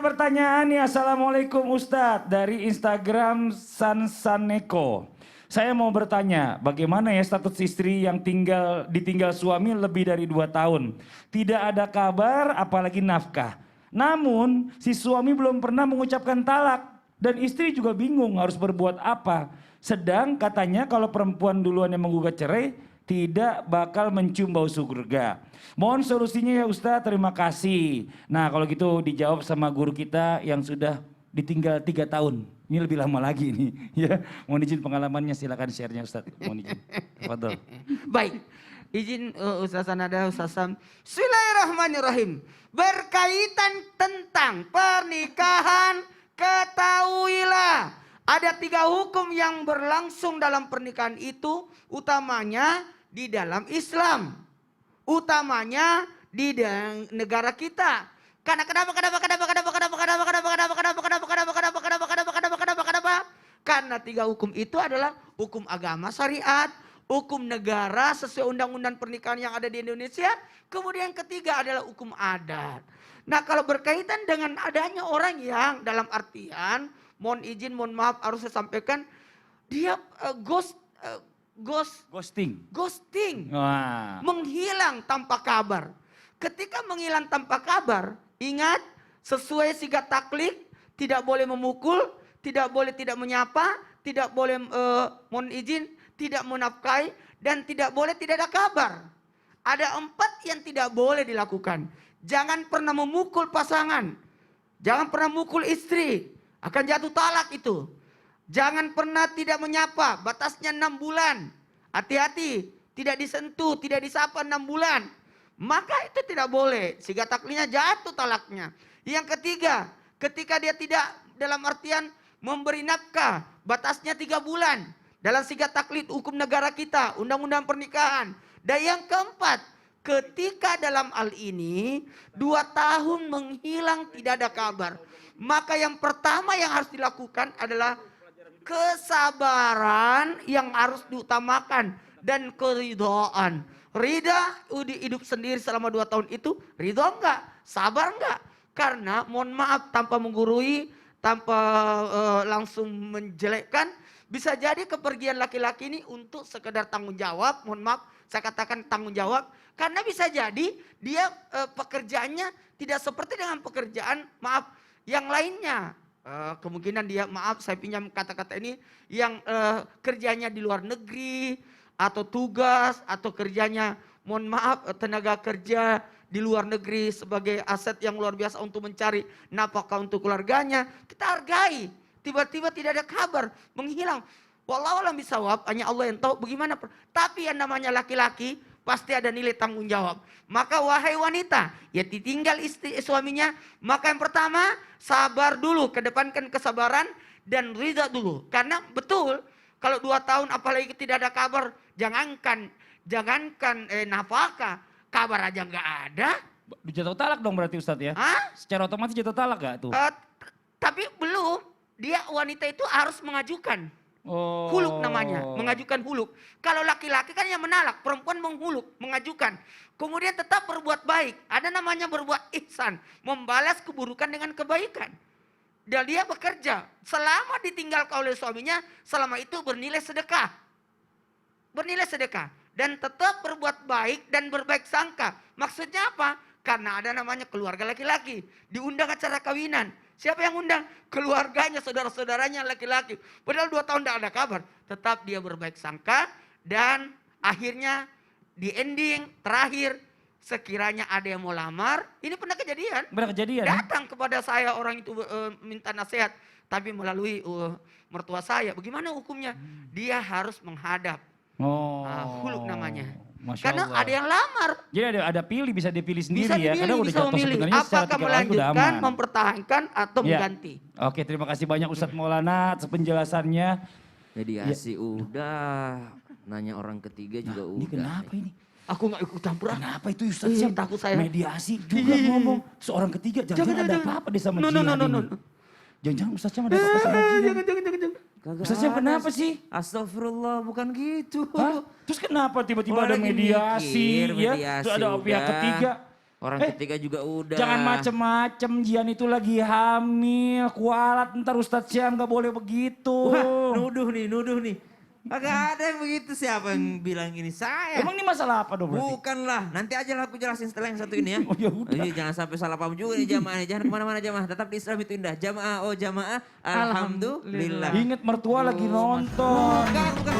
ada pertanyaan nih. Assalamualaikum Ustadz dari Instagram Sansaneko. Saya mau bertanya, bagaimana ya status istri yang ditinggal suami lebih dari 2 tahun? Tidak ada kabar apalagi nafkah. Namun si suami belum pernah mengucapkan talak dan istri juga bingung harus berbuat apa. Sedang katanya kalau perempuan duluan yang menggugat cerai tidak bakal mencium bau surga. Mohon solusinya ya Ustadz, terima kasih. Nah kalau gitu dijawab sama guru kita yang sudah ditinggal 3 tahun. Ini lebih lama lagi nih. Ya, mohon izin pengalamannya, silakan share-nya Ustadz. Mohon izin. Tafadhol. Baik, izin Ustaz Sanada, Ustaz Sam. Bismillahirrahmanirrahim. Berkaitan tentang pernikahan, ketahuilah ada 3 hukum yang berlangsung dalam pernikahan itu, utamanya di dalam Islam, utamanya di negara kita. Karena karena 3 hukum itu adalah hukum agama syariat, hukum negara sesuai undang-undang pernikahan yang ada di Indonesia. Kemudian ketiga adalah hukum adat. Nah kalau berkaitan dengan adanya orang yang dalam artian, mohon izin, mohon maaf harus saya sampaikan, dia ghosting, Wah. menghilang tanpa kabar. Ketika menghilang tanpa kabar, ingat sesuai sigat taklid, tidak boleh memukul, tidak boleh tidak menyapa, tidak boleh mohon izin, tidak menafkahi, dan tidak boleh tidak ada kabar. Ada 4 yang tidak boleh dilakukan. Jangan pernah memukul pasangan, jangan pernah memukul istri, akan jatuh talak itu. Jangan pernah tidak menyapa, batasnya 6 bulan. Hati-hati, tidak disentuh, tidak disapa 6 bulan. Maka itu tidak boleh, sigat taklidnya jatuh talaknya. Yang ketiga, ketika dia tidak dalam artian memberi nafkah, batasnya 3 bulan. Dalam sigat taklid hukum negara kita, undang-undang pernikahan. Dan yang keempat, ketika dalam hal ini 2 tahun menghilang tidak ada kabar. Maka yang pertama yang harus dilakukan adalah kesabaran yang harus diutamakan dan keridhaan. Ridha hidup sendiri selama 2 tahun itu, ridho enggak? Sabar enggak? Karena mohon maaf tanpa menggurui, tanpa langsung menjelekkan, bisa jadi kepergian laki-laki ini untuk sekedar tanggung jawab. Mohon maaf saya katakan tanggung jawab, karena bisa jadi dia pekerjaannya tidak seperti dengan pekerjaan maaf yang lainnya. Kemungkinan dia, maaf saya pinjam kata-kata ini, yang kerjanya di luar negeri, atau tugas, atau kerjanya mohon maaf tenaga kerja di luar negeri sebagai aset yang luar biasa untuk mencari nafkah untuk keluarganya. Kita hargai. Tiba-tiba tidak ada kabar, menghilang. Wallahu a'lam bishawab, hanya Allah yang tahu bagaimana. Tapi yang namanya laki-laki pasti ada nilai tanggung jawab. Maka wahai wanita, ya ditinggal istri suaminya, maka yang pertama sabar dulu, kedepankan kesabaran dan ridha dulu. Karena betul kalau 2 tahun apalagi tidak ada kabar, jangankan nafkah, kabar aja nggak ada. Jatuh talak dong berarti Ustadz ya? Hah? Secara otomatis jatuh talak gak tuh? Tapi belum, dia wanita itu harus mengajukan. Huluk namanya, mengajukan huluk. Kalau laki-laki kan yang menalak, perempuan menghuluk, mengajukan. Kemudian tetap berbuat baik, ada namanya berbuat ihsan, membalas keburukan dengan kebaikan. Dan dia bekerja, selama ditinggalkan oleh suaminya, selama itu bernilai sedekah. Bernilai sedekah. Dan tetap berbuat baik dan berbaik sangka. Maksudnya apa? Karena ada namanya keluarga laki-laki, diundang acara kawinan. Siapa yang undang? Keluarganya, saudara-saudaranya laki-laki. Padahal 2 tahun tidak ada kabar. Tetap dia berbaik sangka. Dan akhirnya di ending terakhir, sekiranya ada yang mau lamar. Ini pernah kejadian. Pernah kejadian? Datang kepada saya orang itu minta nasihat. Tapi melalui mertua saya. Bagaimana hukumnya? Dia harus menghadap. Huluk namanya. Masya Karena Allah. ada yang lamar. Jadi ada pilih, bisa dipilih sendiri Bisa ya. dipilih, Karena udah bisa jatuh memilih. sebenarnya secara Apakah 3 bulan udah melanjutkan, aman. mempertahankan, atau mengganti. Oke, terima kasih banyak Ustadz Maulana atas penjelasannya. Mediasi udah, nanya orang ketiga juga Ini udah. kenapa ini? Aku gak ikut campur. Kenapa itu Ustadz siap takut saya. mediasi juga ngomong. Seorang ketiga, jangan ada apa-apa deh sama jihad ini. Jangan-jangan Ustadz Syam ada apa-apa sama jihad. Jangan. Kagak Ustadz Syam ada. kenapa sih? Astagfirullah, bukan gitu. Hah? Terus kenapa tiba-tiba Oh, ada lagi mediasi mikir, ya? mediasi Terus ada pihak udah. ketiga. Orang ketiga juga udah. Jangan macem-macem, Jian itu lagi hamil, kualat ntar Ustadz Syam gak boleh begitu. Wah, nuduh nih. Agak ada yang begitu, siapa yang bilang ini? Saya. Emang ini masalah apa dong berarti? Bukanlah, nanti aja lah aku jelasin setelah yang satu ini ya. Oh ya udah. Iya, jangan sampai salah paham juga nih jamaah nih. Jangan kemana-mana jamaah, tetap di Islam itu indah. Jamaah, oh jamaah, alhamdulillah. Ingat mertua lagi nonton. Bukan